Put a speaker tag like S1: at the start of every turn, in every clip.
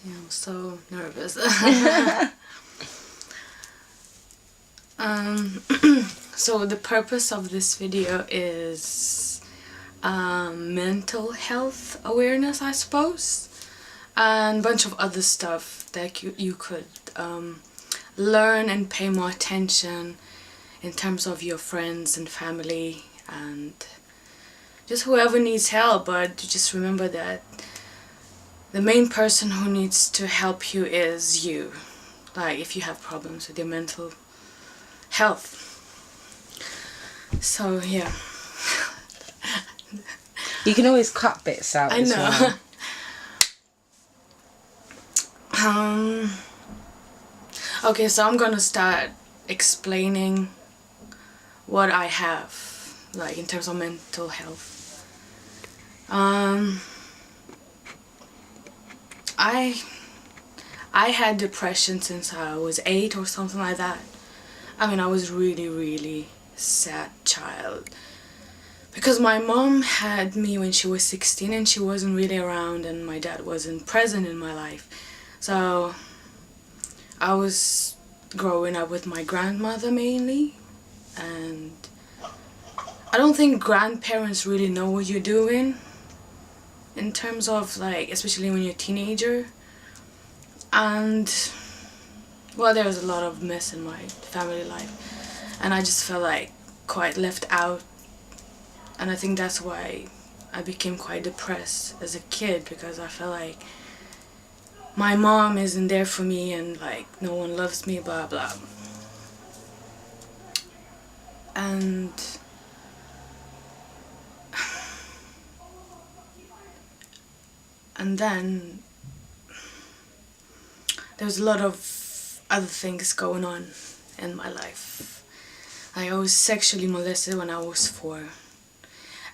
S1: Yeah, I'm so nervous. So the purpose of this video is mental health awareness, I suppose, and a bunch of other stuff that you could learn and pay more attention in terms of your friends and family and just whoever needs help. But just remember that the main person who needs to help you is you. Like if you have problems with your mental health. So yeah.
S2: You can always cut bits out.
S1: I know. Well. Okay, so I'm gonna start explaining what I have, like in terms of mental health. I had depression since I was 8 or something like that. I mean, I was really sad child. Because my mom had me when she was 16 and she wasn't really around and my dad wasn't present in my life. So I was growing up with my grandmother mainly, and I don't think grandparents really know what you're doing in terms of like, especially when you're a teenager. And well, there was a lot of mess in my family life and I just felt like quite left out, and I think that's why I became quite depressed as a kid, because I felt like my mom isn't there for me and like no one loves me, blah blah. And then there was a lot of other things going on in my life. I was sexually molested when I was 4.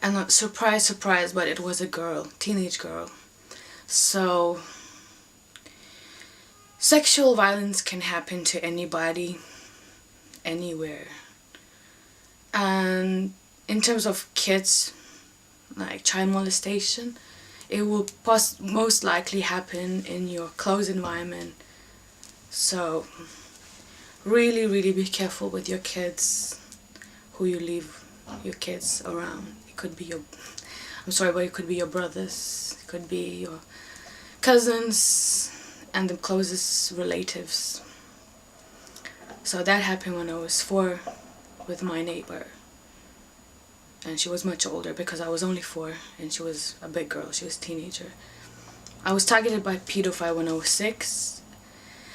S1: And surprise, but it was a girl, teenage girl. So sexual violence can happen to anybody, anywhere. And in terms of kids, like child molestation, it will most likely happen in your close environment. So really be careful with your kids, who you leave your kids around. It could be I'm sorry, but it could be your brothers, it could be your cousins and the closest relatives. So that happened when I was 4 with my neighbor. And she was much older because I was only 4 and she was a big girl, she was a teenager. I was targeted by a pedophile when I was 6.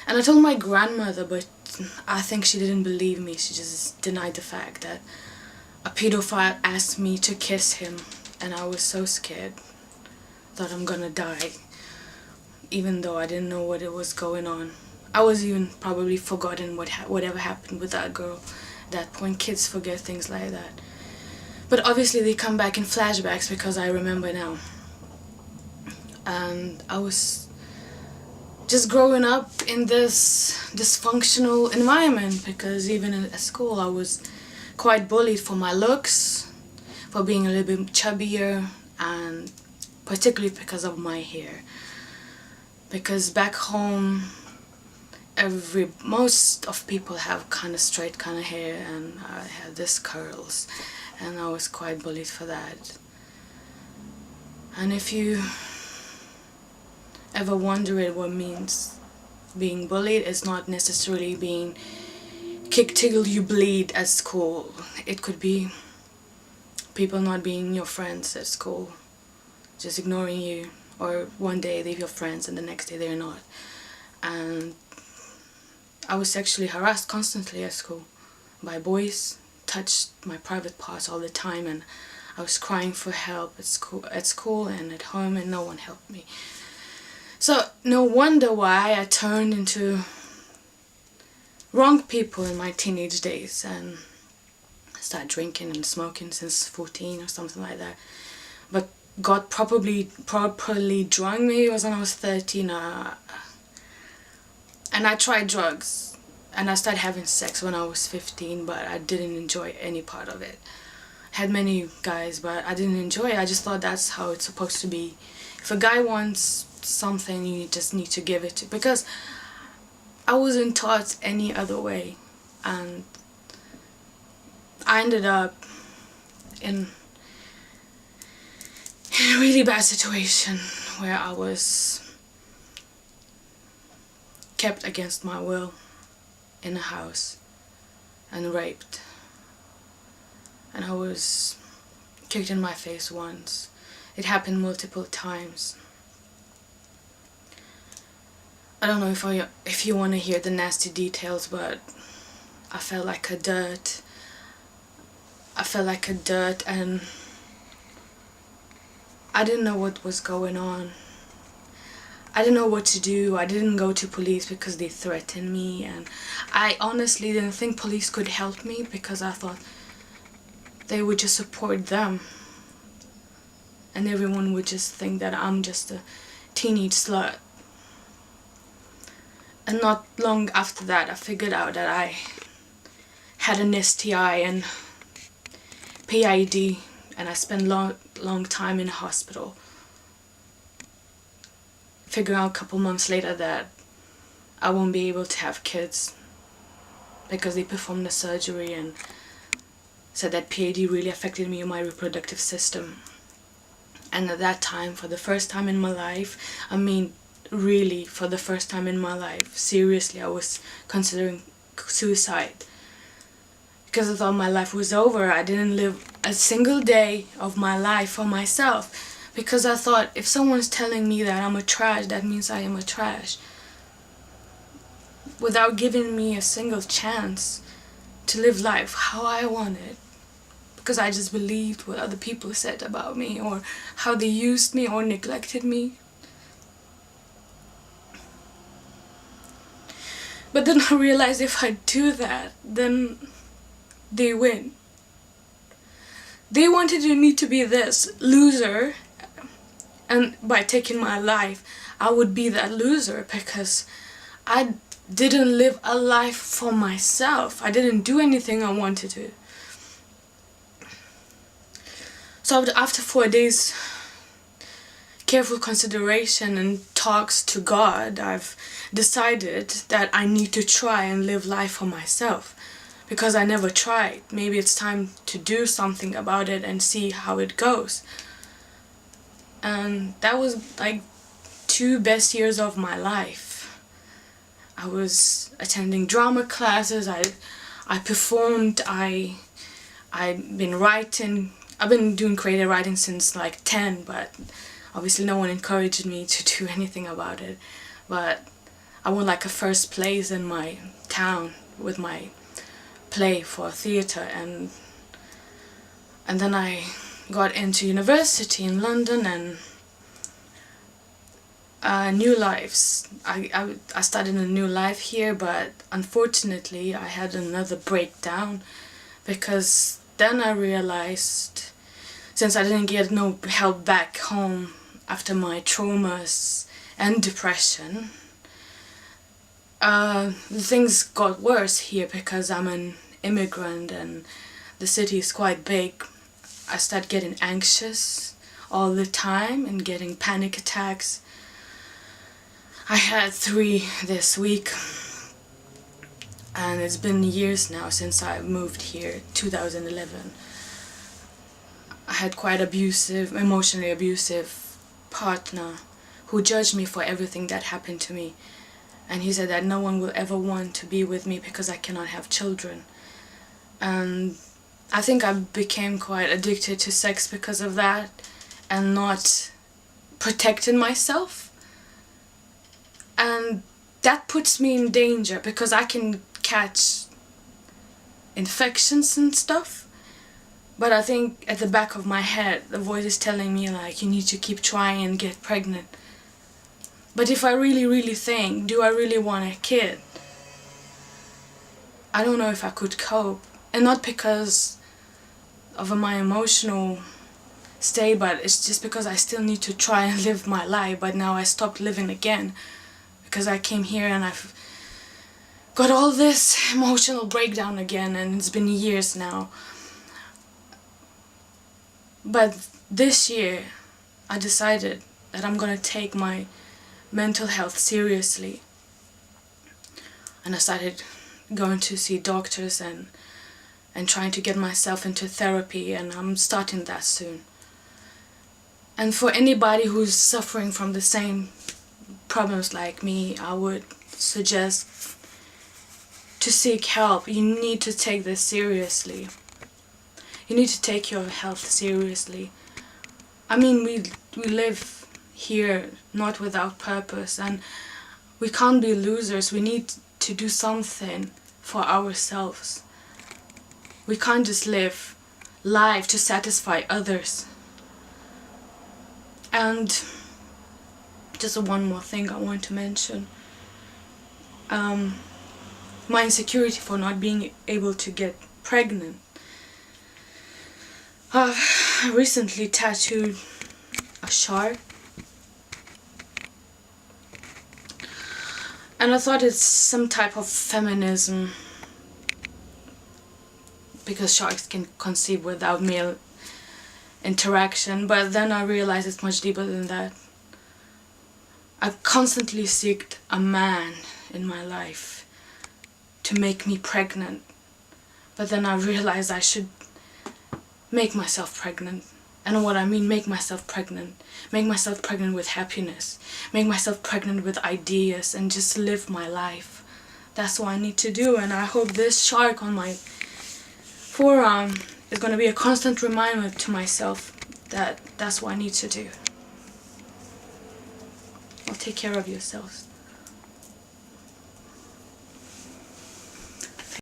S1: And I told my grandmother, but I think she didn't believe me. She just denied the fact that a pedophile asked me to kiss him, and I was so scared. Thought I'm gonna die, even though I didn't know what it was going on. I was even probably forgotten whatever happened with that girl. At that point, kids forget things like that. But obviously they come back in flashbacks because I remember now. And I was just growing up in this dysfunctional environment, because even at school I was quite bullied for my looks, for being a little bit chubbier, and particularly because of my hair. Because back home, most of people have kind of straight kind of hair, and I had this curls, and I was quite bullied for that. And if you ever wondered what means being bullied, it's not necessarily being kicked till you bleed at school. It could be people not being your friends at school, just ignoring you, or one day they're your friends and the next day they're not. And I was sexually harassed constantly at school by boys, touched my private parts all the time, and I was crying for help at school and at home, and no one helped me. So no wonder why I turned into wrong people in my teenage days and started drinking and smoking since 14 or something like that. But got properly drunk maybe was when I was 13. And I tried drugs and I started having sex when I was 15, but I didn't enjoy any part of it. Had many guys, but I didn't enjoy it. I just thought that's how it's supposed to be. If a guy wants something you just need to give it to, because I wasn't taught any other way, and I ended up in a really bad situation where I was kept against my will in a house and raped, and I was kicked in my face once. It happened multiple times. I don't know if you want to hear the nasty details, but I felt like a dirt. And I didn't know what was going on. I didn't know what to do. I didn't go to police because they threatened me, and I honestly didn't think police could help me because I thought they would just support them and everyone would just think that I'm just a teenage slut. And not long after that, I figured out that I had an STI and PID, and I spent long time in a hospital. Figuring out a couple months later that I won't be able to have kids because they performed the surgery and said that PID really affected me and my reproductive system. And at that time, for the first time in my life, I mean really for the first time in my life, seriously, I was considering suicide. Because I thought my life was over. I didn't live a single day of my life for myself. Because I thought, if someone's telling me that I'm a trash, that means I am a trash. Without giving me a single chance to live life how I wanted. Because I just believed what other people said about me, or how they used me or neglected me. But then I realized if I do that, then they win. They wanted me to be this loser, and by taking my life, I would be that loser because I didn't live a life for myself. I didn't do anything I wanted to. So after 4 days careful consideration and talks to God, I've decided that I need to try and live life for myself. Because I never tried. Maybe it's time to do something about it and see how it goes. And that was like 2 best years of my life. I was attending drama classes, I performed, I've been writing. I've been doing creative writing since like 10, but obviously no one encouraged me to do anything about it. But I won like a first place in my town with my play for theatre, and then I got into university in London and new lives. I started a new life here, but unfortunately I had another breakdown because then I realized, since I didn't get no help back home after my traumas and depression, things got worse here because I'm an immigrant and the city is quite big. I started getting anxious all the time and getting panic attacks. I had 3 this week, and it's been years now since I moved here, 2011. I had quite emotionally abusive partner who judged me for everything that happened to me. And he said that no one will ever want to be with me because I cannot have children. And I think I became quite addicted to sex because of that, and not protecting myself. And that puts me in danger because I can catch infections and stuff. But I think at the back of my head, the voice is telling me like, you need to keep trying and get pregnant. But if I really think, do I really want a kid? I don't know if I could cope. And not because of my emotional state, but it's just because I still need to try and live my life. But now I stopped living again because I came here and I've got all this emotional breakdown again, and it's been years now. But this year I decided that I'm gonna take my mental health seriously. And I started going to see doctors and trying to get myself into therapy, and I'm starting that soon. And for anybody who's suffering from the same problems like me, I would suggest to seek help. You need to take this seriously. You need to take your health seriously. I mean, we live here not without purpose, and we can't be losers. We need to do something for ourselves. We can't just live life to satisfy others. And just one more thing I want to mention. My insecurity for not being able to get pregnant. I recently tattooed a shark. And I thought it's some type of feminism, because sharks can conceive without male interaction, but then I realized it's much deeper than that. I constantly seeked a man in my life to make me pregnant, but then I realized I should make myself pregnant. And what I mean, make myself pregnant with happiness, make myself pregnant with ideas, and just live my life. That's what I need to do, and I hope this shark on my forearm is going to be a constant reminder to myself that that's what I need to do. Well, take care of yourselves.